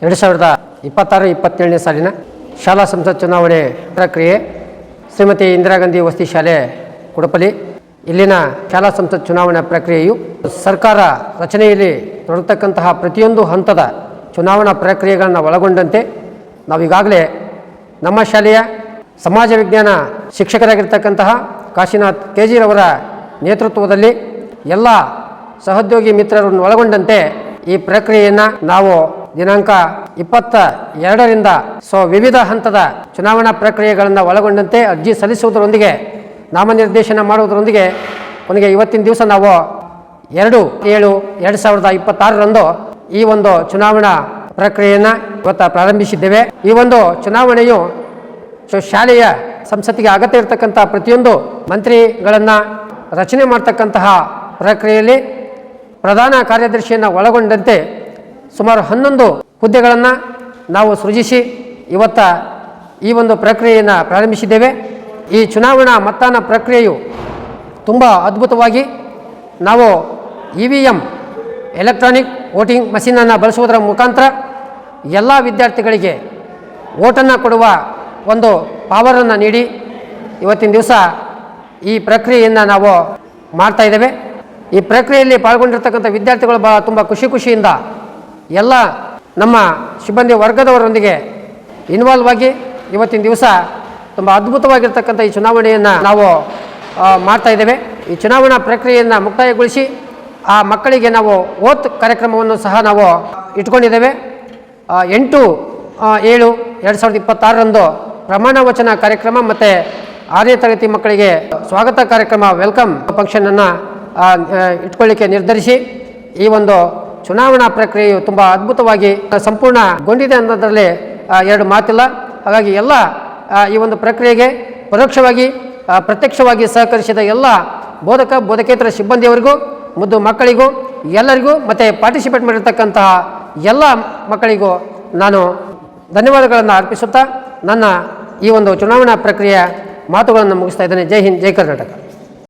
2026-27ನೇ ಸಾಲಿನ ಶಾಲಾ ಸಂಸತ್ ಚುನಾವಣೆ ಪ್ರಕ್ರಿಯೆ ಶ್ರೀಮತಿ ಇಂದಿರಾ ಗಾಂಧಿ ವಸತಿ ಶಾಲೆ ಕುಡಪಲಿ ಇಲ್ಲಿನ ಶಾಲಾ ಸಂಸತ್ ಚುನಾವಣಾ ಪ್ರಕ್ರಿಯೆಯು ಸರ್ಕಾರ ರಚನೆಯಲ್ಲಿ ತೊಡಗತಕ್ಕಂತಹ ಪ್ರತಿಯೊಂದು ಹಂತದ ಚುನಾವಣಾ ಪ್ರಕ್ರಿಯೆಗಳನ್ನು ಒಳಗೊಂಡಂತೆ ನಾವೀಗಾಗಲೇ ನಮ್ಮ ಶಾಲೆಯ ಸಮಾಜ ವಿಜ್ಞಾನ ಶಿಕ್ಷಕರಾಗಿರ್ತಕ್ಕಂತಹ ಕಾಶಿನಾಥ್ ಕೆಜಿರವರ ನೇತೃತ್ವದಲ್ಲಿ ಎಲ್ಲ ಸಹೋದ್ಯೋಗಿ ಮಿತ್ರರನ್ನು ಒಳಗೊಂಡಂತೆ ಈ ಪ್ರಕ್ರಿಯೆಯನ್ನು ನಾವು ದಿನಾಂಕ 22ರಿಂದ ವಿವಿಧ ಹಂತದ ಚುನಾವಣಾ ಪ್ರಕ್ರಿಯೆಗಳನ್ನು ಒಳಗೊಂಡಂತೆ ಅರ್ಜಿ ಸಲ್ಲಿಸುವುದರೊಂದಿಗೆ ನಾಮನಿರ್ದೇಶನ ಮಾಡುವುದರೊಂದಿಗೆ ಕೊನೆಗೆ ಇವತ್ತಿನ ದಿವಸ ನಾವು 2/7/2026ರಂದು ಈ ಒಂದು ಚುನಾವಣಾ ಪ್ರಕ್ರಿಯೆಯನ್ನು ಇವತ್ತು ಪ್ರಾರಂಭಿಸಿದ್ದೇವೆ. ಈ ಒಂದು ಚುನಾವಣೆಯು ಶಾಲೆಯ ಸಂಸತ್ತಿಗೆ ಅಗತ್ಯ ಇರತಕ್ಕಂಥ ಪ್ರತಿಯೊಂದು ಮಂತ್ರಿಗಳನ್ನು ರಚನೆ ಮಾಡ್ತಕ್ಕಂತಹ ಪ್ರಕ್ರಿಯೆಯಲ್ಲಿ ಪ್ರಧಾನ ಕಾರ್ಯದರ್ಶಿಯನ್ನು ಒಳಗೊಂಡಂತೆ ಸುಮಾರು 11 ಹುದ್ದೆಗಳನ್ನು ನಾವು ಸೃಜಿಸಿ ಇವತ್ತು ಈ ಒಂದು ಪ್ರಕ್ರಿಯೆಯನ್ನು ಪ್ರಾರಂಭಿಸಿದ್ದೇವೆ. ಈ ಚುನಾವಣಾ ಮತದಾನ ಪ್ರಕ್ರಿಯೆಯು ತುಂಬ ಅದ್ಭುತವಾಗಿ ನಾವು EVM ಎಲೆಕ್ಟ್ರಾನಿಕ್ ವೋಟಿಂಗ್ ಮಷೀನನ್ನು ಬಳಸುವುದರ ಮುಖಾಂತರ ಎಲ್ಲ ವಿದ್ಯಾರ್ಥಿಗಳಿಗೆ ವೋಟನ್ನು ಕೊಡುವ ಒಂದು ಪವರನ್ನು ನೀಡಿ ಇವತ್ತಿನ ದಿವಸ ಈ ಪ್ರಕ್ರಿಯೆಯನ್ನು ನಾವು ಮಾಡ್ತಾಯಿದ್ದೇವೆ. ಈ ಪ್ರಕ್ರಿಯೆಯಲ್ಲಿ ಪಾಲ್ಗೊಂಡಿರ್ತಕ್ಕಂಥ ವಿದ್ಯಾರ್ಥಿಗಳು ತುಂಬ ಖುಷಿಯಿಂದ ಎಲ್ಲ ನಮ್ಮ ಸಿಬ್ಬಂದಿ ವರ್ಗದವರೊಂದಿಗೆ ಇನ್ವಾಲ್ವ್ ಆಗಿ ಇವತ್ತಿನ ದಿವಸ ತುಂಬ ಅದ್ಭುತವಾಗಿರ್ತಕ್ಕಂಥ ಈ ಚುನಾವಣೆಯನ್ನು ನಾವು ಮಾಡ್ತಾಯಿದ್ದೇವೆ. ಈ ಚುನಾವಣಾ ಪ್ರಕ್ರಿಯೆಯನ್ನು ಮುಕ್ತಾಯಗೊಳಿಸಿ ಆ ಮಕ್ಕಳಿಗೆ ನಾವು ಓತ್ ಕಾರ್ಯಕ್ರಮವನ್ನು ಸಹ ನಾವು ಇಟ್ಕೊಂಡಿದ್ದೇವೆ. 8/7/2026ರಂದು ಪ್ರಮಾಣ ವಚನ ಕಾರ್ಯಕ್ರಮ ಮತ್ತು 6ನೇ ತರಗತಿ ಮಕ್ಕಳಿಗೆ ಸ್ವಾಗತ ಕಾರ್ಯಕ್ರಮ ವೆಲ್ಕಮ್ ಫಂಕ್ಷನನ್ನು ಇಟ್ಕೊಳ್ಳಿಕ್ಕೆ ನಿರ್ಧರಿಸಿ ಈ ಒಂದು ಚುನಾವಣಾ ಪ್ರಕ್ರಿಯೆಯು ತುಂಬ ಅದ್ಭುತವಾಗಿ ಸಂಪೂರ್ಣಗೊಂಡಿದೆ ಅನ್ನೋದರಲ್ಲಿ ಎರಡು ಮಾತಿಲ್ಲ. ಹಾಗಾಗಿ ಎಲ್ಲ ಈ ಒಂದು ಪ್ರಕ್ರಿಯೆಗೆ ಪರೋಕ್ಷವಾಗಿ ಪ್ರತ್ಯಕ್ಷವಾಗಿ ಸಹಕರಿಸಿದ ಎಲ್ಲ ಬೋಧಕೇತರ ಸಿಬ್ಬಂದಿಯವರಿಗೂ ಮುದ್ದು ಮಕ್ಕಳಿಗೂ ಎಲ್ಲರಿಗೂ ಮತ್ತು ಪಾರ್ಟಿಸಿಪೇಟ್ ಮಾಡಿರ್ತಕ್ಕಂತಹ ಎಲ್ಲ ಮಕ್ಕಳಿಗೂ ನಾನು ಧನ್ಯವಾದಗಳನ್ನು ಅರ್ಪಿಸುತ್ತಾ ನನ್ನ ಈ ಒಂದು ಚುನಾವಣಾ ಪ್ರಕ್ರಿಯೆಯ ಮಾತುಗಳನ್ನು ಮುಗಿಸ್ತಾ ಇದ್ದೇನೆ. ಜೈ ಹಿಂದ್, ಜೈ ಕರ್ನಾಟಕ.